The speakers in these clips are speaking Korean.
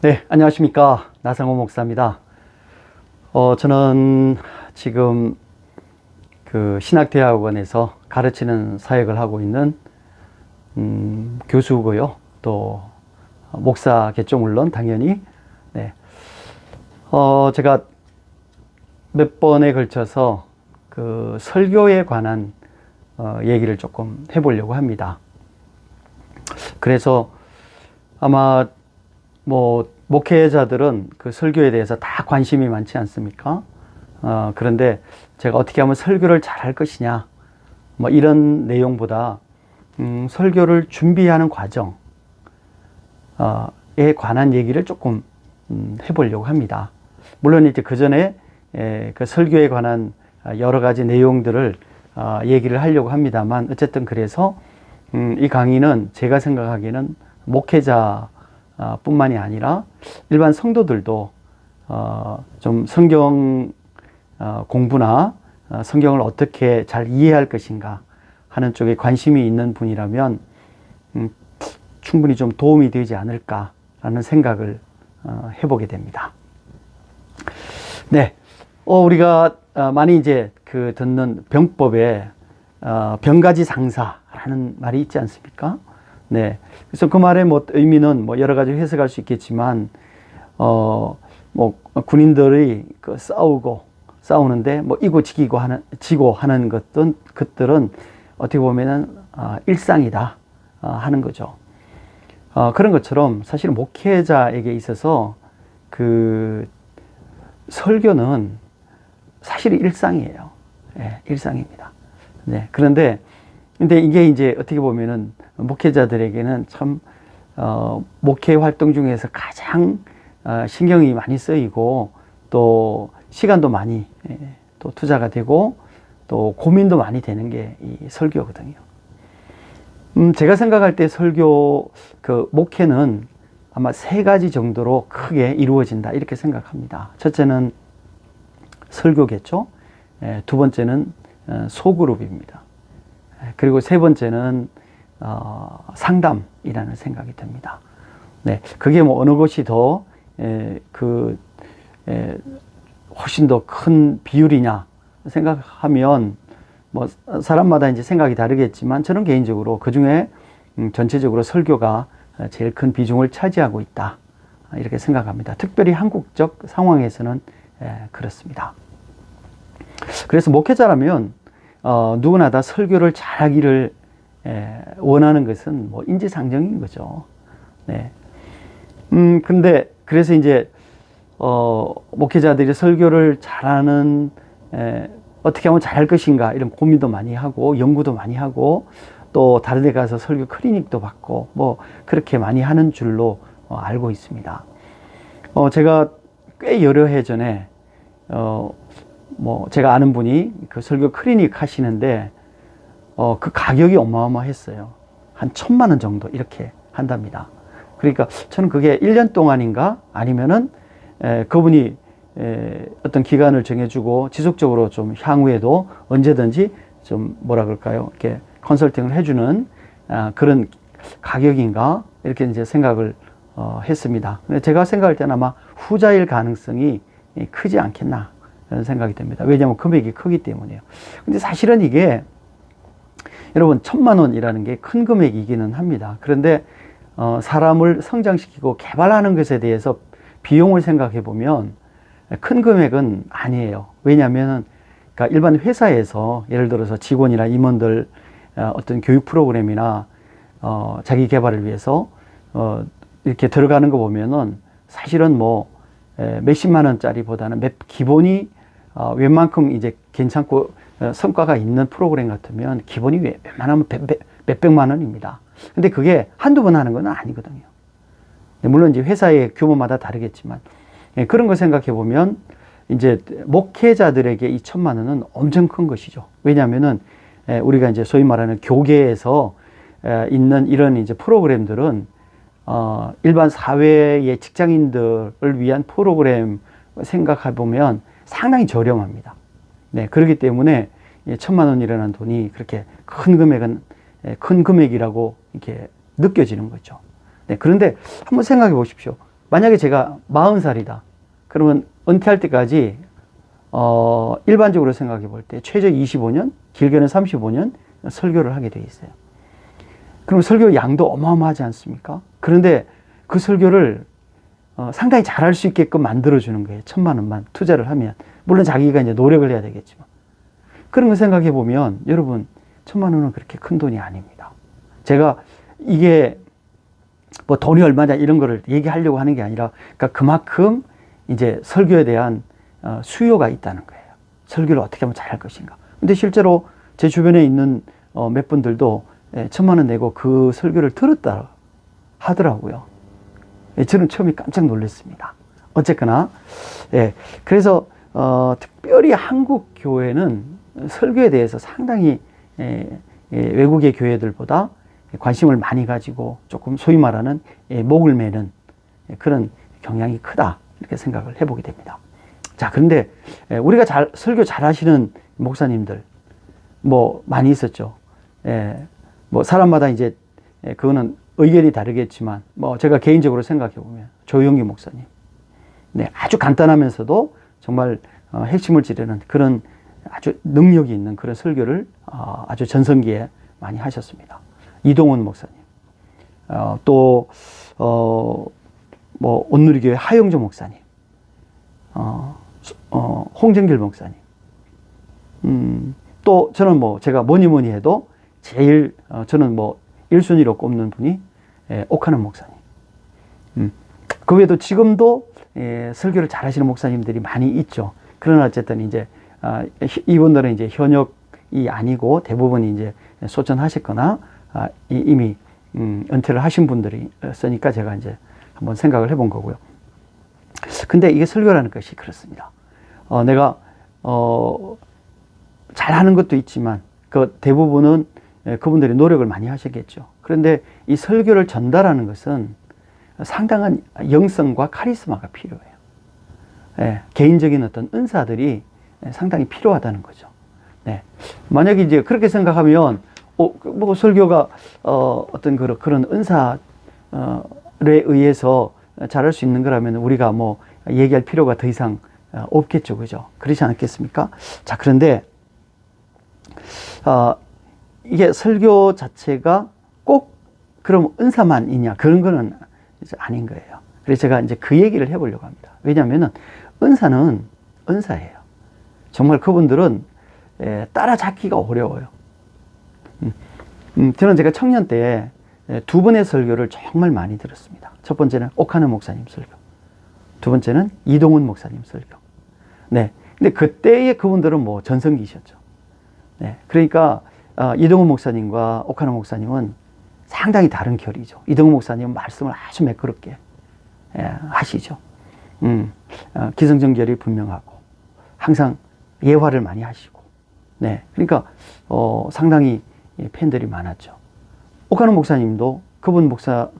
네, 안녕하십니까. 나상호 목사입니다. 저는 지금 그 신학대학원에서 가르치는 사역을 하고 있는 교수고요. 또 목사겠죠, 물론 당연히. 네, 제가 몇 번에 걸쳐서 그 설교에 관한 얘기를 조금 해보려고 합니다. 그래서 아마 뭐 목회자들은 그 설교에 대해서 다 관심이 많지 않습니까? 그런데 제가 어떻게 하면 설교를 잘할 것이냐, 뭐 이런 내용보다 설교를 준비하는 과정에 관한 얘기를 조금 해보려고 합니다. 물론 이제 그 전에 그 설교에 관한 여러 가지 내용들을 얘기를 하려고 합니다만, 어쨌든 그래서 이 강의는 제가 생각하기에는 목회자 뿐만이 아니라 일반 성도들도 좀 성경 공부나 성경을 어떻게 잘 이해할 것인가 하는 쪽에 관심이 있는 분이라면 충분히 좀 도움이 되지 않을까라는 생각을 해보게 됩니다. 네, 우리가 많이 이제 그 듣는 병법에 병가지 상사라는 말이 있지 않습니까? 네. 그래서 그 말의 뭐 의미는 뭐 여러 가지 해석할 수 있겠지만, 뭐 군인들이 그 싸우는데 뭐 이고 지고 하는 것들은 어떻게 보면은 일상이다 하는 거죠. 그런 것처럼 사실 목회자에게 있어서 그 설교는 사실 일상이에요. 네, 일상입니다. 네. 근데 이게 이제 어떻게 보면은 목회자들에게는 참 목회 활동 중에서 가장 신경이 많이 쓰이고 또 시간도 많이 또 투자가 되고 또 고민도 많이 되는 게 이 설교거든요. 제가 생각할 때 설교 그 목회는 아마 세 가지 정도로 크게 이루어진다 이렇게 생각합니다. 첫째는 설교겠죠. 두 번째는 소그룹입니다. 그리고 세 번째는 상담이라는 생각이 듭니다. 네, 그게 뭐 어느 것이 더 훨씬 더 큰 비율이냐 생각하면 뭐 사람마다 이제 생각이 다르겠지만 저는 개인적으로 그 중에 전체적으로 설교가 제일 큰 비중을 차지하고 있다 이렇게 생각합니다. 특별히 한국적 상황에서는 그렇습니다. 그래서 목회자라면 누구나 다 설교를 잘하기를 원하는 것은 뭐 인지상정인 거죠. 네. 근데 그래서 이제 목회자들이 설교를 잘하는 어떻게 하면 잘할 것인가 이런 고민도 많이 하고 연구도 많이 하고 또 다른 데 가서 설교 클리닉도 받고 뭐 그렇게 많이 하는 줄로 알고 있습니다. 제가 꽤 여러 해 전에 뭐 제가 아는 분이 그 설교 클리닉 하시는데 그 가격이 어마어마했어요. 한 1,000만 원 정도 이렇게 한답니다. 그러니까 저는 그게 1년 동안인가 아니면은 그분이 어떤 기간을 정해주고 지속적으로 좀 향후에도 언제든지 좀 뭐라 그럴까요? 이렇게 컨설팅을 해주는 그런 가격인가 이렇게 이제 생각을 했습니다. 근데 제가 생각할 때는 아마 후자일 가능성이 크지 않겠나 이런 생각이 듭니다. 왜냐하면 금액이 크기 때문에요. 근데 사실은 이게 여러분 1,000만 원이라는 게 큰 금액이기는 합니다. 그런데 사람을 성장시키고 개발하는 것에 대해서 비용을 생각해 보면 큰 금액은 아니에요. 왜냐하면 그러니까 일반 회사에서 예를 들어서 직원이나 임원들 어떤 교육 프로그램이나 자기 개발을 위해서 이렇게 들어가는 거 보면은 사실은 뭐 몇십만 원짜리보다는 기본이 웬만큼 이제 괜찮고 성과가 있는 프로그램 같으면 기본이 웬만하면 몇백만 원입니다. 근데 그게 한두 번 하는 건 아니거든요. 물론 이제 회사의 규모마다 다르겠지만 그런 거 생각해 보면 이제 목회자들에게 이 1,000만 원은 엄청 큰 것이죠. 왜냐하면은 우리가 이제 소위 말하는 교계에서 있는 이런 이제 프로그램들은 일반 사회의 직장인들을 위한 프로그램 생각해 보면 상당히 저렴합니다. 네, 그렇기 때문에 1,000만 원이라는 돈이 그렇게 큰 금액이라고 이렇게 느껴지는 거죠. 네, 그런데 한번 생각해 보십시오. 만약에 제가 40살이다. 그러면 은퇴할 때까지 일반적으로 생각해 볼 때 최저 25년, 길게는 35년 설교를 하게 돼 있어요. 그럼 설교 양도 어마어마하지 않습니까? 그런데 그 설교를 상당히 잘할 수 있게끔 만들어주는 거예요. 1,000만 원만 투자를 하면. 물론 자기가 이제 노력을 해야 되겠지만. 그런 거 생각해 보면 여러분 1,000만 원은 그렇게 큰 돈이 아닙니다. 제가 이게 뭐 돈이 얼마냐 이런 거를 얘기하려고 하는 게 아니라 그러니까 그만큼 이제 설교에 대한 수요가 있다는 거예요. 설교를 어떻게 하면 잘할 것인가. 근데 실제로 제 주변에 있는 몇 분들도 1,000만 원 내고 그 설교를 들었다 하더라고요. 저는 처음에 깜짝 놀랐습니다. 어쨌거나 그래서 특별히 한국 교회는 설교에 대해서 상당히 외국의 교회들보다 관심을 많이 가지고 조금 소위 말하는 목을 매는 그런 경향이 크다 이렇게 생각을 해보게 됩니다. 자, 그런데 우리가 설교 잘하시는 목사님들 뭐 많이 있었죠. 뭐 사람마다 이제 그거는 의견이 다르겠지만 뭐 제가 개인적으로 생각해 보면 조용기 목사님, 아주 간단하면서도 정말 핵심을 찌르는 그런 아주 능력이 있는 그런 설교를 아주 전성기에 많이 하셨습니다. 이동훈 목사님, 또 뭐 온누리교회 하영조 목사님, 홍정길 목사님, 또 저는 뭐 제가 뭐니 해도 제일 저는 뭐 1순위로 꼽는 분이 옥하는 목사님. 그 외에도 지금도 설교를 잘하시는 목사님들이 많이 있죠. 그러나 어쨌든 이제 이분들은 이제 현역이 아니고 대부분 이제 소천하셨거나 이미 은퇴를 하신 분들이 있으니까 제가 이제 한번 생각을 해본 거고요. 근데 이게 설교라는 것이 그렇습니다. 내가 잘하는 것도 있지만 그 대부분은 그분들이 노력을 많이 하셨겠죠. 그런데 이 설교를 전달하는 것은 상당한 영성과 카리스마가 필요해요. 개인적인 어떤 은사들이 상당히 필요하다는 거죠. 만약에 이제 그렇게 생각하면 뭐 설교가 어떤 그런 은사에 의해서 잘할 수 있는 거라면 우리가 뭐 얘기할 필요가 더 이상 없겠죠, 그죠? 그렇지 않겠습니까? 자, 그런데 이게 설교 자체가 꼭 그럼 은사만이냐 그런 거는 이제 아닌 거예요. 그래서 제가 이제 그 얘기를 해보려고 합니다. 왜냐하면은 은사는 은사예요. 정말 그분들은 따라잡기가 어려워요. 저는 제가 청년 때 두 번의 설교를 정말 많이 들었습니다. 첫 번째는 옥하는 목사님 설교, 두 번째는 이동훈 목사님 설교. 근데 그때의 그분들은 뭐 전성기셨죠. 그러니까 이동훈 목사님과 옥하는 목사님은 상당히 다른 결이죠. 이동훈 목사님은 말씀을 아주 매끄럽게 하시죠. 기승전결이 분명하고 항상 예화를 많이 하시고. 그러니까 상당히 팬들이 많았죠. 옥하는 목사님도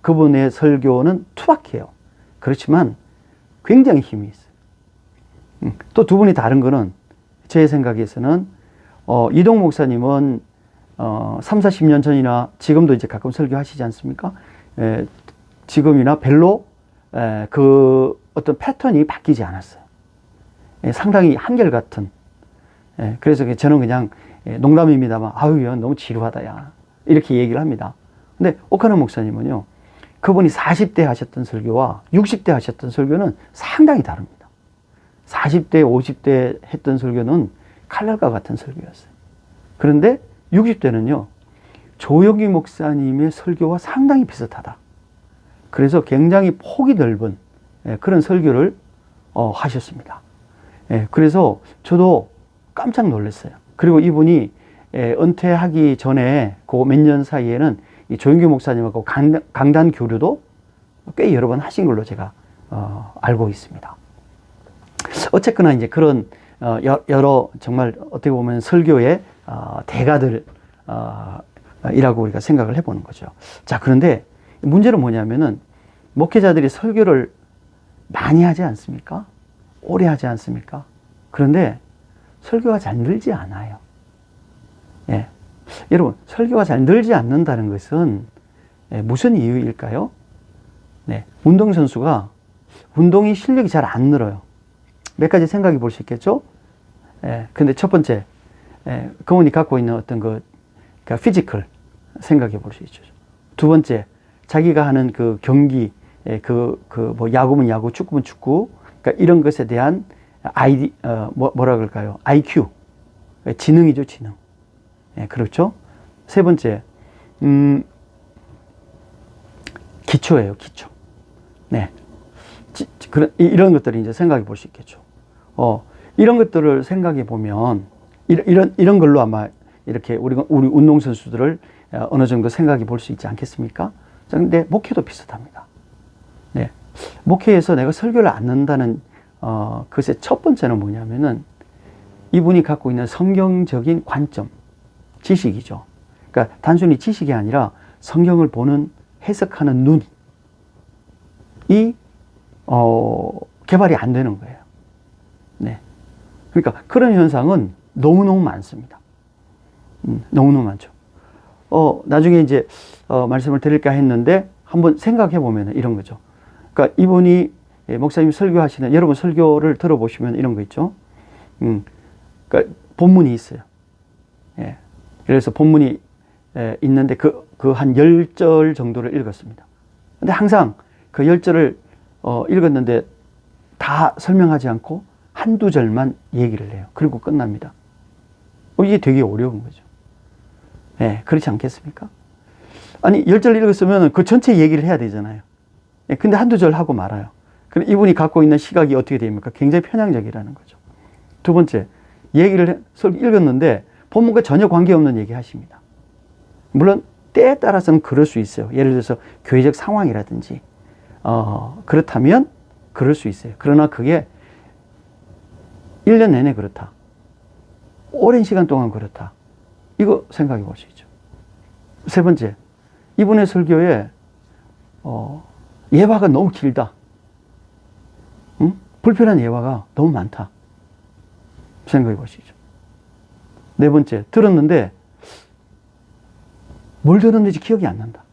그분의 설교는 투박해요. 그렇지만 굉장히 힘이 있어요. 또 두 분이 다른 거는 제 생각에서는 이동 목사님은 3, 40년 전이나 지금도 이제 가끔 설교하시지 않습니까? 지금이나 별로 그 어떤 패턴이 바뀌지 않았어요. 상당히 한결같은. 그래서 저는 그냥 농담입니다만 아유 너무 지루하다 야 이렇게 얘기를 합니다. 근데 옥하는 목사님은요, 그분이 40대 하셨던 설교와 60대 하셨던 설교는 상당히 다릅니다. 40대, 50대 했던 설교는 칼날과 같은 설교였어요. 그런데 60대는요, 조영기 목사님의 설교와 상당히 비슷하다. 그래서 굉장히 폭이 넓은 그런 설교를 하셨습니다. 그래서 저도 깜짝 놀랐어요. 그리고 이분이 은퇴하기 전에 그 몇 년 사이에는 이 조영기 목사님하고 강단 교류도 꽤 여러 번 하신 걸로 제가 알고 있습니다. 어쨌거나 이제 그런 여러 정말 어떻게 보면 설교의 대가들 이라고 우리가 생각을 해보는 거죠. 자, 그런데 문제는 뭐냐면은 목회자들이 설교를 많이 하지 않습니까? 오래 하지 않습니까? 그런데 설교가 잘 늘지 않아요. 여러분, 설교가 잘 늘지 않는다는 것은 무슨 이유일까요? 운동선수가 운동이 실력이 잘 안 늘어요. 몇 가지 생각해 볼 수 있겠죠? 예, 근데 첫 번째, 그분이 갖고 있는 어떤 그러니까 피지컬 생각해 볼 수 있죠. 두 번째, 자기가 하는 그 경기, 뭐 야구면 야구, 축구면 축구, 그러니까 이런 것에 대한 뭐라 그럴까요? IQ. 지능이죠, 지능. 예, 그렇죠? 세 번째, 기초예요, 기초. 네. 이런 것들을 이제 생각해 볼 수 있겠죠. 이런 것들을 생각해 보면, 이런 걸로 아마 이렇게 우리 운동선수들을 어느 정도 생각해 볼 수 있지 않겠습니까? 근데 목회도 비슷합니다. 네. 목회에서 내가 설교를 안 한다는, 것의 첫 번째는 뭐냐면은, 이분이 갖고 있는 성경적인 관점, 지식이죠. 그러니까 단순히 지식이 아니라 성경을 보는, 해석하는 눈이, 개발이 안 되는 거예요. 네. 그러니까 그런 현상은 너무너무 많습니다. 너무너무 많죠. 나중에 이제, 말씀을 드릴까 했는데, 한번 생각해 보면 이런 거죠. 그러니까 이분이 목사님 설교하시는, 여러분 설교를 들어보시면 이런 거 있죠. 그러니까 본문이 있어요. 예. 그래서 본문이 있는데 한 10절 정도를 읽었습니다. 근데 항상 그 10절을 읽었는데 다 설명하지 않고 한두 절만 얘기를 해요. 그리고 끝납니다. 이게 되게 어려운 거죠. 예, 그렇지 않겠습니까? 아니, 10절 읽었으면 그 전체 얘기를 해야 되잖아요. 예, 근데 한두 절 하고 말아요. 그럼 이분이 갖고 있는 시각이 어떻게 됩니까? 굉장히 편향적이라는 거죠. 두 번째, 얘기를 읽었는데 본문과 전혀 관계없는 얘기 하십니다. 물론 때에 따라서는 그럴 수 있어요. 예를 들어서 교회적 상황이라든지 그렇다면 그럴 수 있어요. 그러나 그게 1년 내내 그렇다. 오랜 시간 동안 그렇다. 이거 생각해 볼 수 있죠. 세 번째, 이분의 설교에 예화가 너무 길다. 불편한 예화가 너무 많다. 생각해 볼 수 있죠. 네 번째, 들었는데 뭘 들었는지 기억이 안 난다.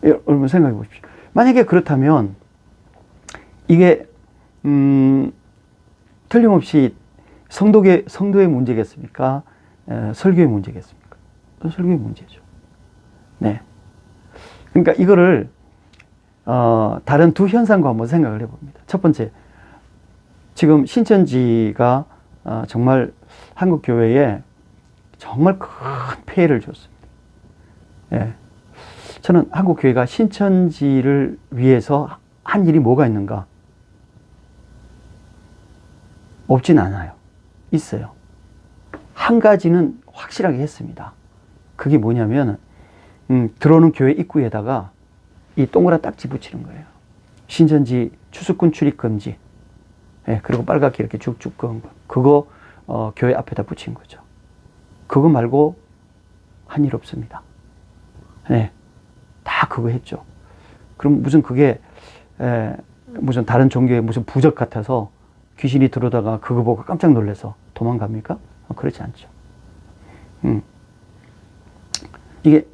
여러분 생각해 보십시오. 만약에 그렇다면 이게 틀림없이 성도의 문제겠습니까? 설교의 문제겠습니까? 설교의 문제죠. 네. 그러니까 이거를 다른 두 현상과 한번 생각을 해봅니다. 첫 번째, 지금 신천지가 정말 한국 교회에 정말 큰 폐해를 줬습니다. 예. 저는 한국 교회가 신천지를 위해서 한 일이 뭐가 있는가? 없진 않아요. 있어요. 한 가지는 확실하게 했습니다. 그게 뭐냐면 들어오는 교회 입구에다가 이 동그란 딱지 붙이는 거예요. 신천지 추수꾼 출입 금지. 예, 그리고 빨갛게 이렇게 쭉쭉 그은 거. 그거 교회 앞에다 붙인 거죠. 그거 말고 한 일 없습니다. 예, 다 그거 했죠. 그럼 무슨 그게 무슨 다른 종교의 무슨 부적 같아서 귀신이 들어오다가 그거 보고 깜짝 놀라서 도망갑니까? 그렇지 않죠. 이게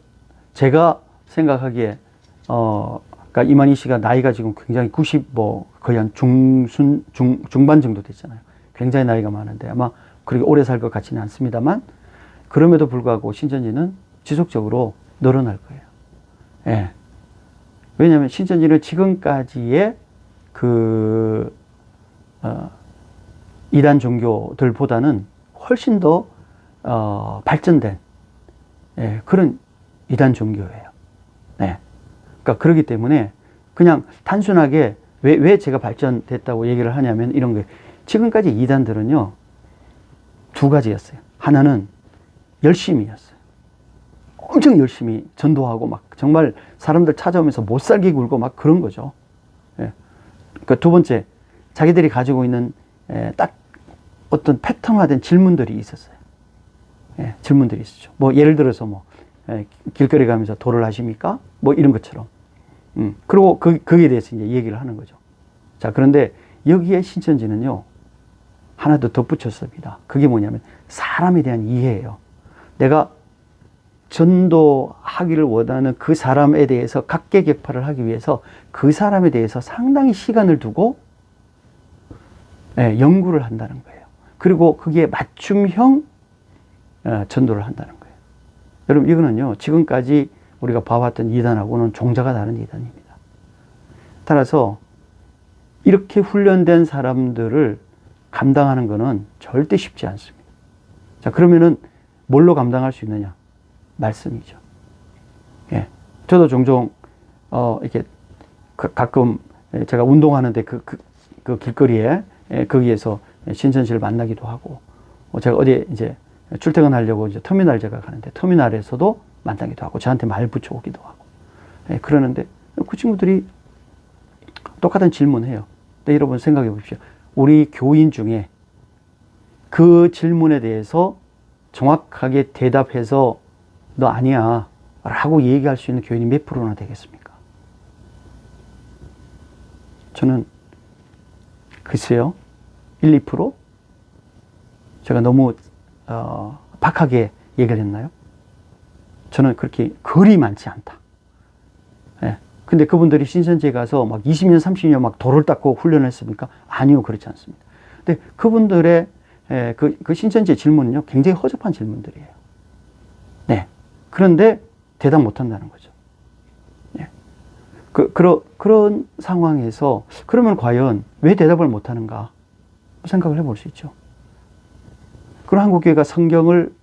제가 생각하기에 그러니까 이만희 씨가 나이가 지금 굉장히 90 거의 한 중반 정도 됐잖아요. 굉장히 나이가 많은데 아마 그렇게 오래 살 것 같지는 않습니다만 그럼에도 불구하고 신천지는 지속적으로 늘어날 거예요. 예. 왜냐하면 신천지는 지금까지의 이단 종교들보다는 훨씬 더 발전된 그런 이단 종교예요. 네. 그러니까 그렇기 때문에 그냥 단순하게 왜 제가 발전됐다고 얘기를 하냐면 이런 거예요. 지금까지 이단들은요 두 가지였어요. 하나는 열심이었어요. 엄청 열심히 전도하고 막 정말 사람들 찾아오면서 못 살게 굴고 막 그런 거죠. 예. 그러니까 두 번째, 자기들이 가지고 있는 딱 어떤 패턴화된 질문들이 있었어요. 예, 질문들이 있었죠. 뭐 예를 들어서 길거리 가면서 도를 하십니까? 뭐 이런 것처럼. 그리고 거기에 대해서 이제 얘기를 하는 거죠. 자, 그런데 여기에 신천지는요 하나 더 덧붙였습니다. 그게 뭐냐면 사람에 대한 이해예요. 내가 전도하기를 원하는 그 사람에 대해서 각계격파를 하기 위해서 그 사람에 대해서 상당히 시간을 두고 연구를 한다는 거예요. 그리고 그게 맞춤형 전도를 한다는 거예요. 여러분, 이거는요, 지금까지 우리가 봐왔던 이단하고는 종자가 다른 이단입니다. 따라서 이렇게 훈련된 사람들을 감당하는 것은 절대 쉽지 않습니다. 자, 그러면은 뭘로 감당할 수 있느냐? 말씀이죠. 예. 저도 종종, 이렇게, 가끔 제가 운동하는데 그 길거리에, 거기에서 신천지를 만나기도 하고, 제가 어디에 이제 출퇴근하려고 이제 터미널 제가 가는데, 터미널에서도 만나기도 하고, 저한테 말 붙여오기도 하고, 그러는데, 그 친구들이 똑같은 질문해요. 근데 여러분 생각해 보십시오. 우리 교인 중에 그 질문에 대해서 정확하게 대답해서 너 아니야 라고 얘기할 수 있는 교인이 몇 프로나 되겠습니까? 저는 글쎄요, 1, 2%? 제가 너무 박하게 얘기를 했나요? 저는 그렇게 거리 많지 않다. 예. 근데 그분들이 신천지에 가서 막 20년, 30년 막 돌을 닦고 훈련을 했습니까? 아니요, 그렇지 않습니다. 근데 그분들의 그 신천지의 질문은요, 굉장히 허접한 질문들이에요. 네. 그런데 대답 못 한다는 거죠. 예. 그런 상황에서 그러면 과연 왜 대답을 못 하는가 생각을 해볼 수 있죠. 그럼 한국교회가 성경을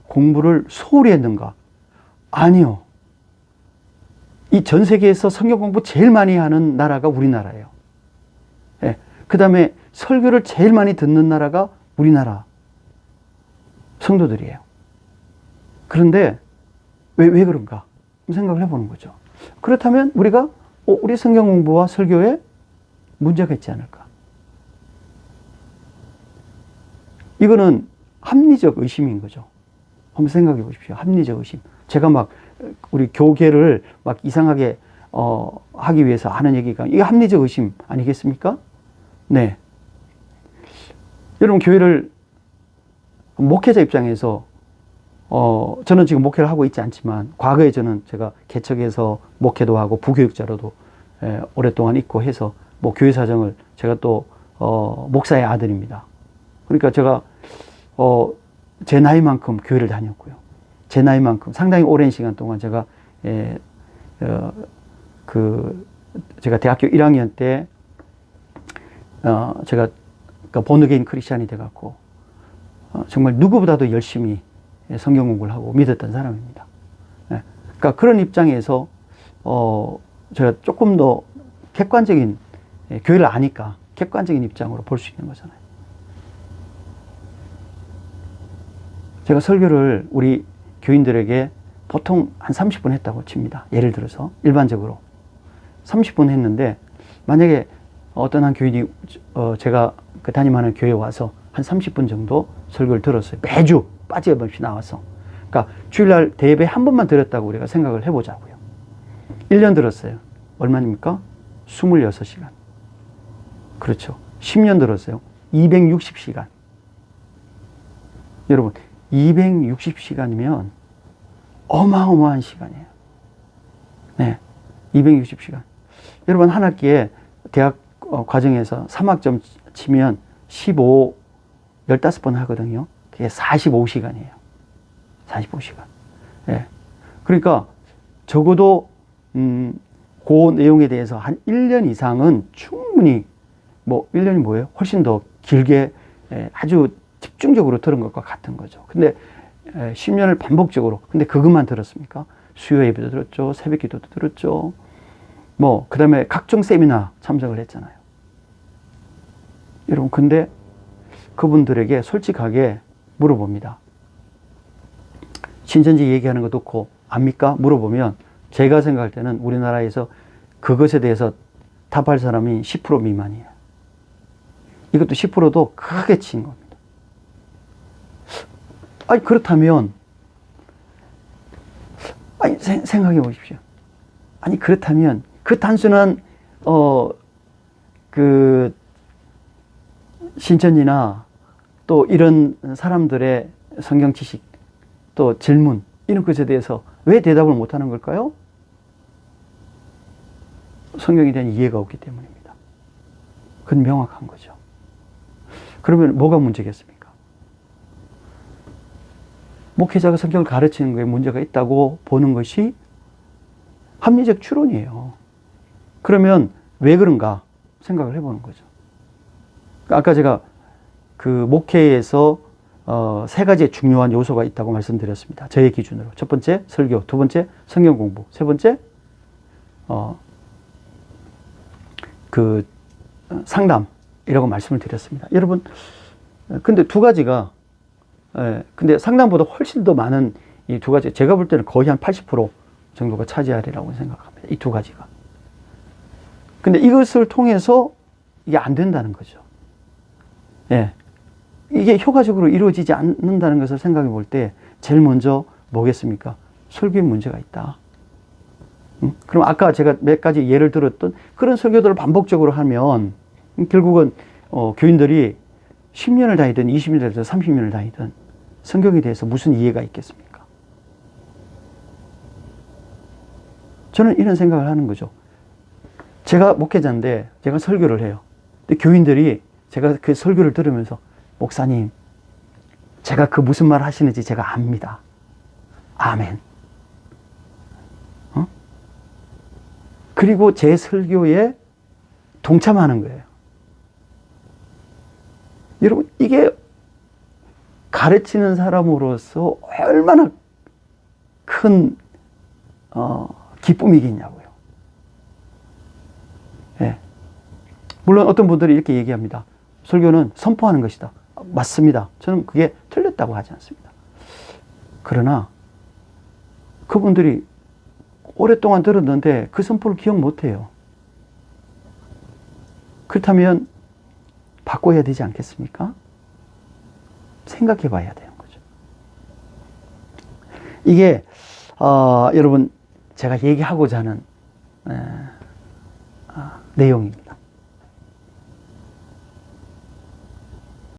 공부를 소홀히 했는가? 아니요. 이 전 세계에서 성경 공부 제일 많이 하는 나라가 우리나라예요. 예. 그 다음에 설교를 제일 많이 듣는 나라가 우리나라 성도들이에요. 그런데 왜 그런가 생각을 해보는 거죠. 그렇다면 우리가 우리 성경 공부와 설교에 문제가 있지 않을까? 이거는 합리적 의심인 거죠. 한번 생각해 보십시오. 합리적 의심. 제가 막 우리 교계를 막 이상하게 하기 위해서 하는 얘기가, 이게 합리적 의심 아니겠습니까? 네. 여러분, 교회를 목회자 입장에서 저는 지금 목회를 하고 있지 않지만 과거에 제가 개척해서 목회도 하고 부교육자로도 오랫동안 있고 해서 뭐 교회 사정을, 제가 또 목사의 아들입니다. 그러니까 제가 제 나이만큼 교회를 다녔고요. 제 나이만큼 상당히 오랜 시간 동안 제가 제가 대학교 1학년 때 제가 본어게인 크리스찬이 돼갖고 정말 누구보다도 열심히 성경 공부를 하고 믿었던 사람입니다. 그러니까 그런 입장에서 제가 조금 더 객관적인, 교회를 아니까 객관적인 입장으로 볼 수 있는 거잖아요. 제가 설교를 우리 교인들에게 보통 한 30분 했다고 칩니다. 예를 들어서 일반적으로 30분 했는데, 만약에 어떤 한 교인이 제가 그 담임하는 교회에 와서 한 30분 정도 설교를 들었어요. 매주 빠짐없이 나와서. 그러니까 주일날 대예배 한 번만 들었다고 우리가 생각을 해보자고요. 1년 들었어요. 얼마입니까? 26시간. 그렇죠. 10년 들었어요. 260시간. 여러분, 260시간이면 어마어마한 시간이에요. 네. 260시간. 여러분, 한 학기에 대학 과정에서 3학점 치면 15번 하거든요. 그게 45시간이에요. 45시간. 예. 그러니까 적어도 그 내용에 대해서 한 1년 이상은 충분히, 뭐 1년이 뭐예요? 훨씬 더 길게 아주 집중적으로 들은 것과 같은 거죠. 근데 10년을 반복적으로, 근데 그것만 들었습니까? 수요 예배도 들었죠. 새벽 기도도 들었죠. 뭐 그다음에 각종 세미나 참석을 했잖아요. 여러분, 근데 그분들에게 솔직하게 물어봅니다. 신천지 얘기하는 거 듣고 압니까? 물어보면 제가 생각할 때는 우리나라에서 그것에 대해서 답할 사람이 10% 미만이에요. 이것도 10%도 크게 친 겁니다. 아니, 그렇다면, 아니, 생각해 보십시오. 아니, 그렇다면, 그 단순한, 신천지나 또 이런 사람들의 성경 지식, 또 질문, 이런 것에 대해서 왜 대답을 못하는 걸까요? 성경에 대한 이해가 없기 때문입니다. 그건 명확한 거죠. 그러면 뭐가 문제겠습니까? 목회자가 성경을 가르치는 거에 문제가 있다고 보는 것이 합리적 추론이에요. 그러면 왜 그런가 생각을 해보는 거죠. 아까 제가 그 목회에서 3가지의 중요한 요소가 있다고 말씀드렸습니다. 저의 기준으로. 첫 번째, 설교. 두 번째, 성경 공부. 세 번째, 상담이라고 말씀을 드렸습니다. 여러분, 근데 2가지가, 근데 상담보다 훨씬 더 많은 이 2가지, 제가 볼 때는 거의 한 80% 정도가 차지하리라고 생각합니다. 이 2가지가. 근데 이것을 통해서 이게 안 된다는 거죠. 예. 이게 효과적으로 이루어지지 않는다는 것을 생각해 볼 때 제일 먼저 뭐겠습니까? 설교에 문제가 있다. 그럼 아까 제가 몇 가지 예를 들었던 그런 설교들을 반복적으로 하면 결국은 교인들이 10년을 다니든 20년을 다니든 30년을 다니든 성경에 대해서 무슨 이해가 있겠습니까? 저는 이런 생각을 하는 거죠. 제가 목회자인데 제가 설교를 해요. 근데 교인들이 제가 그 설교를 들으면서 목사님, 제가 그 무슨 말 하시는지 제가 압니다. 아멘. 그리고 제 설교에 동참하는 거예요. 여러분, 이게 가르치는 사람으로서 얼마나 큰 기쁨이겠냐고요. 예. 물론 어떤 분들이 이렇게 얘기합니다. 설교는 선포하는 것이다. 맞습니다. 저는 그게 틀렸다고 하지 않습니다. 그러나 그분들이 오랫동안 들었는데 그 선포를 기억 못해요. 그렇다면 바꿔야 되지 않겠습니까? 생각해 봐야 되는 거죠. 이게 여러분 제가 얘기하고자 하는 내용입니다.